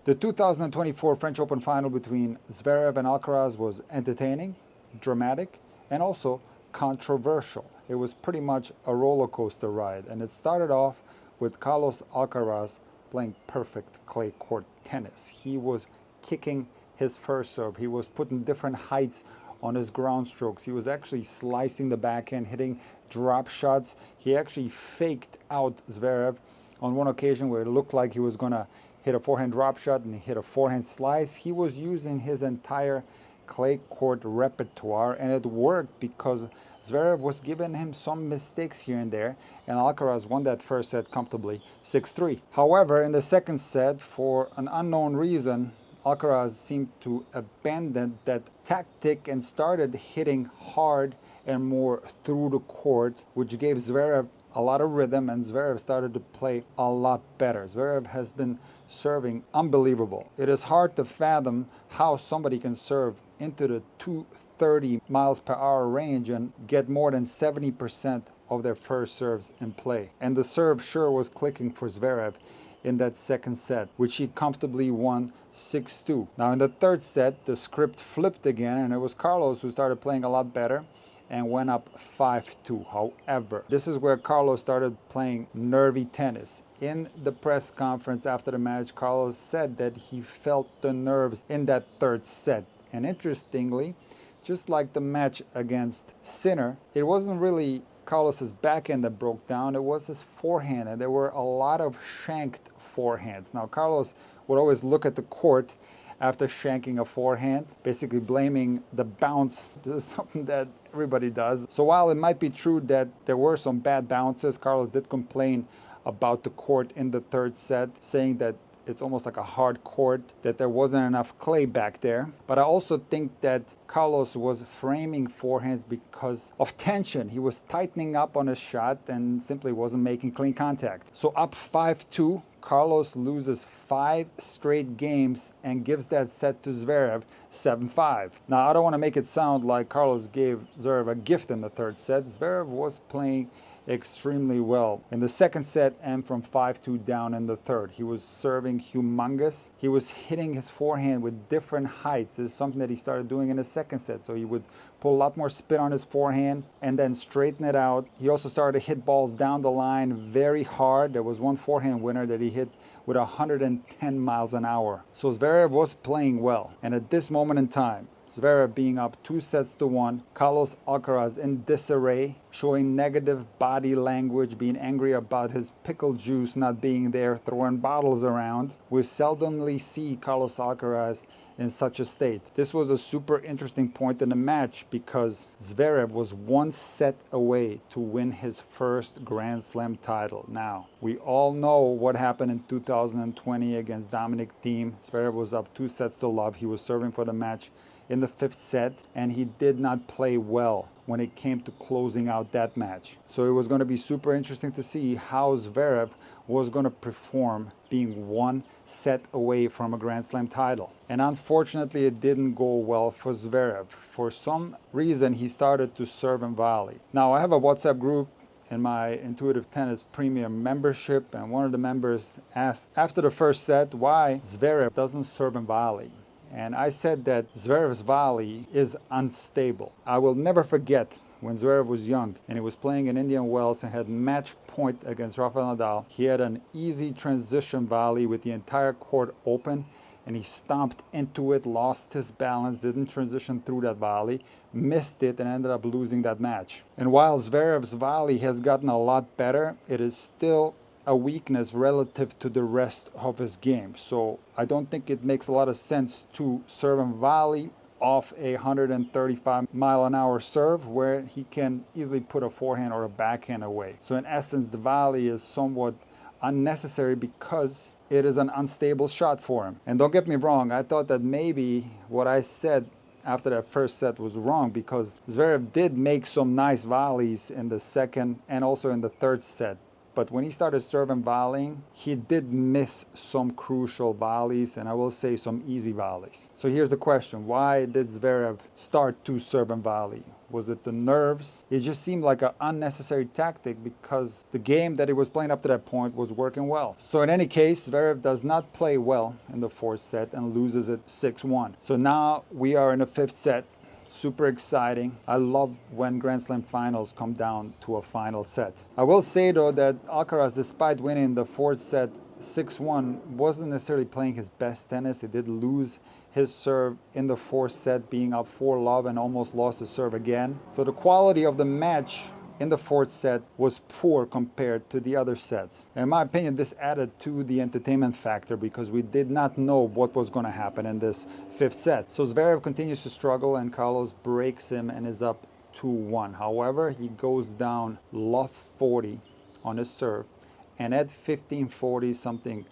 The 2024 French Open final between Zverev and Alcaraz was entertaining, dramatic, and also controversial. It was pretty much a roller coaster ride, and it started off with Carlos Alcaraz playing perfect clay court tennis. He was kicking his first serve. He was putting different heights on his ground strokes. He was actually slicing the backhand, hitting drop shots. He actually faked out Zverev on one occasion where it looked like he was going to hit a forehand drop shot and he hit a forehand slice. He was using his entire clay court repertoire, and it worked because Zverev was giving him some mistakes here and there, and Alcaraz won that first set comfortably 6-3. However, in the second set, for an unknown reason, Alcaraz seemed to abandon that tactic and started hitting hard and more through the court, which gave Zverev a lot of rhythm, and Zverev started to play a lot better. Zverev has been serving unbelievable. It is hard to fathom how somebody can serve into the 230 miles per hour range and get more than 70% of their first serves in play. And the serve sure was clicking for Zverev in that second set, which he comfortably won 6-2. Now in the third set, the script flipped again, and it was Carlos who started playing a lot better and went up 5-2. However, this is where Carlos started playing nervy tennis. In the press conference after the match, Carlos said that he felt the nerves in that third set. And interestingly, just like the match against Sinner, it wasn't really Carlos's backhand that broke down, it was his forehand, and there were a lot of shanked forehands. Now, Carlos would always look at the court after shanking a forehand, basically blaming the bounce. This is something that everybody does. So while it might be true that there were some bad bounces, Carlos did complain about the court in the third set, saying that it's almost like a hard court, that there wasn't enough clay back there. But I also think that Carlos was framing forehands because of tension. He was tightening up on his shot and simply wasn't making clean contact. So up 5-2, Carlos loses 5 straight games and gives that set to Zverev 7-5. Now, I don't want to make it sound like Carlos gave Zverev a gift in the third set. Zverev was playing extremely well in the second set and from 5-2 down in the third. He was serving humongous. He was hitting his forehand with different heights. This is something that he started doing in the second set. So he would put a lot more spin on his forehand and then straighten it out. He also started to hit balls down the line very hard. There was one forehand winner that he hit with 110 miles an hour. So Zverev was playing well. And at this moment in time, Zverev being up 2-1, Carlos Alcaraz in disarray, showing negative body language, being angry about his pickle juice not being there, throwing bottles around. We seldomly see Carlos Alcaraz in such a state. This was a super interesting point in the match because Zverev was 1 set away to win his first Grand Slam title. Now, we all know what happened in 2020 against Dominic Thiem. Zverev was up 2-0. He was serving for the match in the 5th set, and he did not play well when it came to closing out that match. So it was going to be super interesting to see how Zverev was going to perform being 1 set away from a Grand Slam title. And unfortunately, it didn't go well for Zverev. For some reason, he started to serve and volley. Now, I have a WhatsApp group in my Intuitive Tennis Premium membership, and one of the members asked after the first set why Zverev doesn't serve and volley. And I said that Zverev's volley is unstable. I will never forget when Zverev was young and he was playing in Indian Wells and had match point against Rafael Nadal. He had an easy transition volley with the entire court open, and he stomped into it, lost his balance, didn't transition through that volley, missed it, and ended up losing that match. And while Zverev's volley has gotten a lot better, it is still a weakness relative to the rest of his game. So I don't think it makes a lot of sense to serve and volley off a 135 mile an hour serve where he can easily put a forehand or a backhand away. So in essence, the volley is somewhat unnecessary because it is an unstable shot for him. And don't get me wrong, I thought that maybe what I said after that first set was wrong, because Zverev did make some nice volleys in the second and also in the third set. But when he started serving volleying, he did miss some crucial volleys, and I will say some easy volleys. So here's the question. Why did Zverev start to serve and volley? Was it the nerves? It just seemed like an unnecessary tactic because the game that he was playing up to that point was working well. So in any case, Zverev does not play well in the fourth set and loses it 6-1. So now we are in the fifth set. Super exciting. I love when Grand Slam finals come down to a final set. I will say though that Alcaraz, despite winning the fourth set 6-1, wasn't necessarily playing his best tennis. He did lose his serve in the fourth set, being up 4-love and almost lost his serve again. So the quality of the match in the fourth set was poor compared to the other sets. In my opinion, this added to the entertainment factor because we did not know what was going to happen in this fifth set. So Zverev continues to struggle and Carlos breaks him and is up 2-1. However, he goes down love 40 on his serve, and at 15-40 something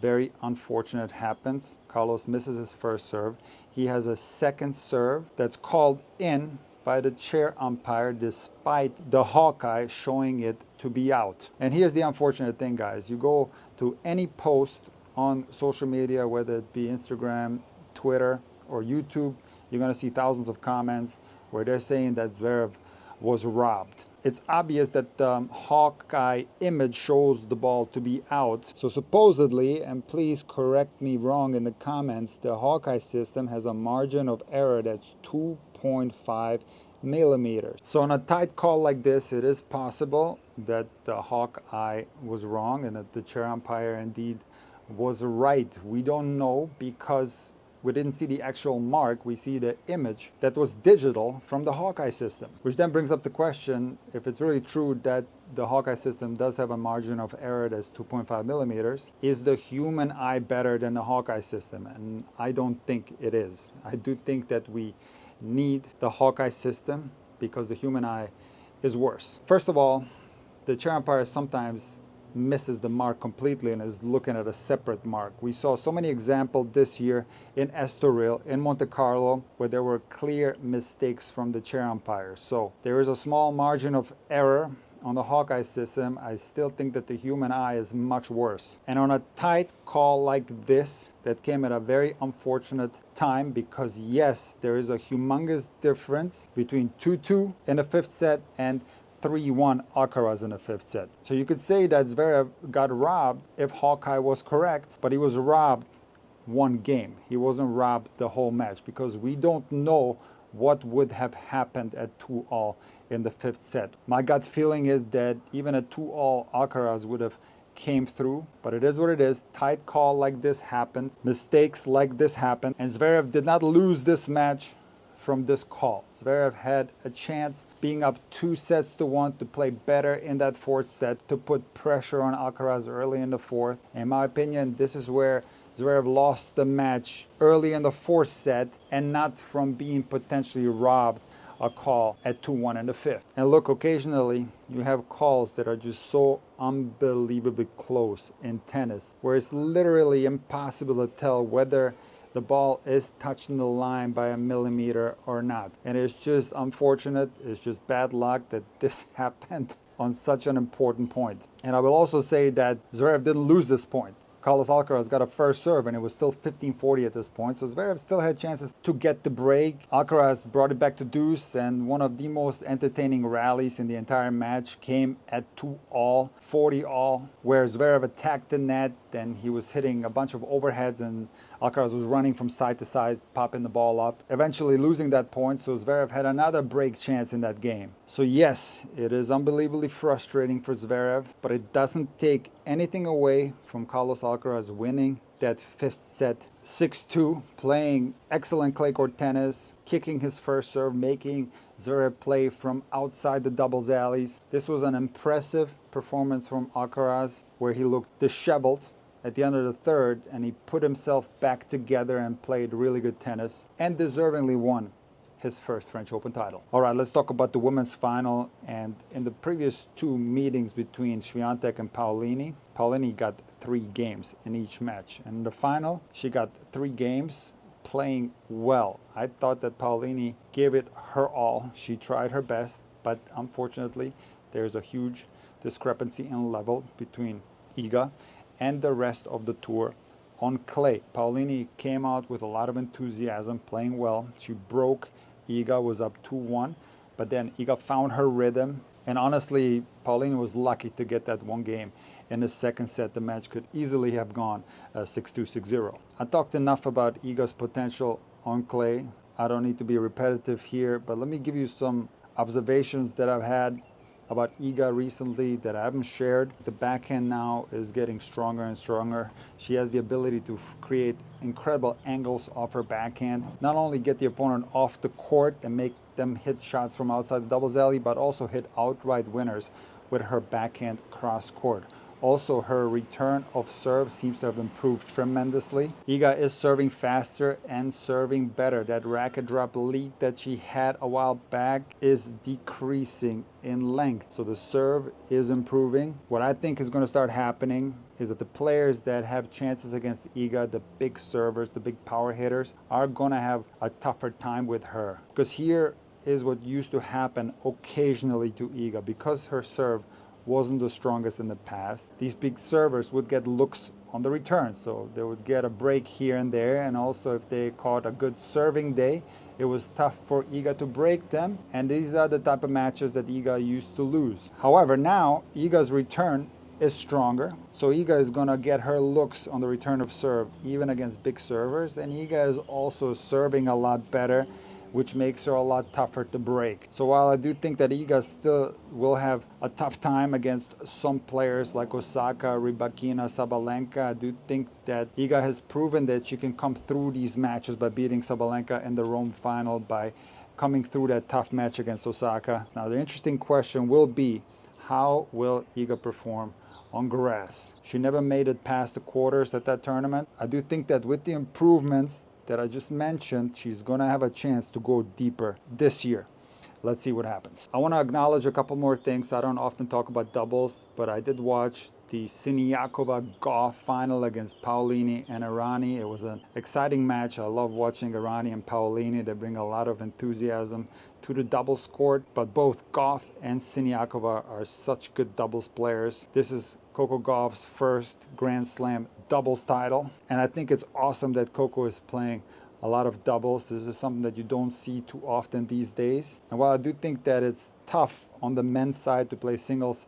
very unfortunate happens. Carlos misses his first serve. He has a second serve that's called in by the chair umpire despite the Hawkeye showing it to be out. And here's the unfortunate thing, guys. You go to any post on social media, whether it be Instagram, Twitter, or YouTube, you're going to see thousands of comments where they're saying that Zverev was robbed. It's obvious that the Hawkeye image shows the ball to be out. So supposedly, and please correct me wrong in the comments, the Hawkeye system has a margin of error that's 2.5 millimeters. So on a tight call like this, it is possible that the Hawkeye was wrong and that the chair umpire indeed was right. We don't know because we didn't see the actual mark. We see the image that was digital from the Hawkeye system, which then brings up the question, if it's really true that the Hawkeye system does have a margin of error that's 2.5 millimeters, is the human eye better than the Hawkeye system? And I don't think it is. I do think that we need the Hawkeye system because the human eye is worse. First of all, the chair umpire sometimes misses the mark completely and is looking at a separate mark. We saw so many examples this year in Estoril, in Monte Carlo, where there were clear mistakes from the chair umpire. So there is a small margin of error on the Hawkeye system. I still think that the human eye is much worse. And on a tight call like this, that came at a very unfortunate time because yes, there is a humongous difference between 2-2 in the fifth set and 3-1 Alcaraz in the fifth set. So you could say that Zverev got robbed if Hawkeye was correct, but he was robbed one game. He wasn't robbed the whole match because we don't know what would have happened at 2-all in the fifth set. My gut feeling is that even at 2-all, Alcaraz would have came through, but it is what it is. Tight call like this happens. Mistakes like this happen. And Zverev did not lose this match from this call. Zverev had a chance, being up 2-1, to play better in that fourth set, to put pressure on Alcaraz early in the fourth. In my opinion, this is where Zverev lost the match early in the fourth set and not from being potentially robbed a call at 2-1 in the fifth. And look, occasionally you have calls that are just so unbelievably close in tennis, where it's literally impossible to tell whether the ball is touching the line by a millimeter or not. And it's just unfortunate, it's just bad luck that this happened on such an important point. And I will also say that Zverev didn't lose this point. Carlos Alcaraz got a first serve and it was still 15-40 at this point. So Zverev still had chances to get the break. Alcaraz brought it back to deuce, and one of the most entertaining rallies in the entire match came at 2-all, 40-all, where Zverev attacked the net and he was hitting a bunch of overheads and Alcaraz was running from side to side, popping the ball up, eventually losing that point. So Zverev had another break chance in that game. So yes, it is unbelievably frustrating for Zverev, but it doesn't take anything away from Carlos Alcaraz winning that fifth set 6-2, playing excellent clay court tennis, kicking his first serve, making Zverev play from outside the doubles alleys. This was an impressive performance from Alcaraz, where he looked disheveled at the end of the third, and he put himself back together and played really good tennis and deservingly won his first French Open title. All right, let's talk about the women's final. And in the previous two meetings between Swiatek and Paolini, Paolini got 3 games in each match. And in the final, she got 3 games playing well. I thought that Paolini gave it her all. She tried her best, but unfortunately, there's a huge discrepancy in level between Iga and the rest of the tour on clay. Paolini came out with a lot of enthusiasm, playing well. She broke. Iga was up 2-1. but then Iga found her rhythm. And honestly, Paolini was lucky to get that one game. In the second set, the match could easily have gone 6-2, 6-0. I talked enough about Iga's potential on clay. I don't need to be repetitive here, but let me give you some observations that I've had about Iga recently that I haven't shared. The backhand now is getting stronger and stronger. She has the ability to create incredible angles off her backhand. Not only get the opponent off the court and make them hit shots from outside the doubles alley, but also hit outright winners with her backhand cross court. Also, her return of serve seems to have improved tremendously. Iga is serving faster and serving better. That racket drop lead that she had a while back is decreasing in length. So the serve is improving. What I think is going to start happening is that the players that have chances against Iga, the big servers, the big power hitters, are going to have a tougher time with her. Because here is what used to happen occasionally to Iga. Because her serve wasn't the strongest in the past, these big servers would get looks on the return, so they would get a break here and there. And also, if they caught a good serving day, it was tough for Iga to break them, and these are the type of matches that Iga used to lose. However, now Iga's return is stronger, so Iga is going to get her looks on the return of serve even against big servers, and Iga is also serving a lot better, which makes her a lot tougher to break. So while I do think that Iga still will have a tough time against some players like Osaka, Rybakina, Sabalenka, I do think that Iga has proven that she can come through these matches by beating Sabalenka in the Rome final, by coming through that tough match against Osaka. Now the interesting question will be, how will Iga perform on grass? She never made it past the quarters at that tournament. I do think that with the improvements that I just mentioned, she's going to have a chance to go deeper this year. Let's see what happens. I want to acknowledge a couple more things. I don't often talk about doubles, but I did watch the Siniakova-Goff final against Paolini and Irani. It was an exciting match. I love watching Irani and Paolini. They bring a lot of enthusiasm to the doubles court, but both Goff and Siniakova are such good doubles players. This is Coco Gauff's first Grand Slam doubles title, and I think it's awesome that Coco is playing a lot of doubles. This is something that you don't see too often these days. And while I do think that it's tough on the men's side to play singles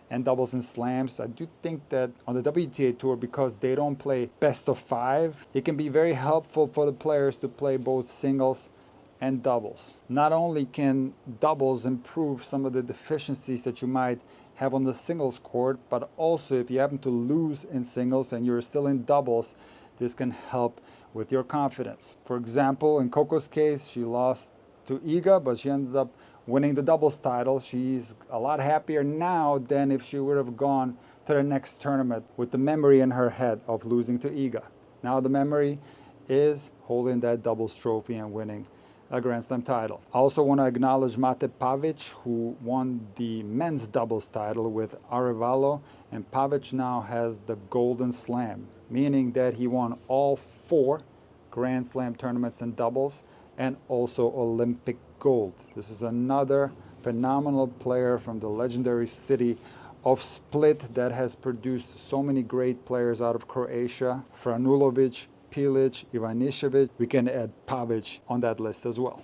and doubles and slams, I do think that on the WTA Tour, because they don't play best of 5, it can be very helpful for the players to play both singles and doubles. Not only can doubles improve some of the deficiencies that you might have on the singles court, but also if you happen to lose in singles and you're still in doubles, this can help with your confidence. For example, in Coco's case, she lost to Iga, but she ends up winning the doubles title. She's a lot happier now than if she would have gone to the next tournament with the memory in her head of losing to Iga. Now the memory is holding that doubles trophy and winning a Grand Slam title. I also want to acknowledge Mate Pavic, who won the men's doubles title with Arevalo, and Pavic now has the Golden Slam, meaning that he won all 4 Grand Slam tournaments in doubles and also Olympic gold. This is another phenomenal player from the legendary city of Split that has produced so many great players out of Croatia. Franulovic, Pilic, Ivanišević. We can add Pavic on that list as well.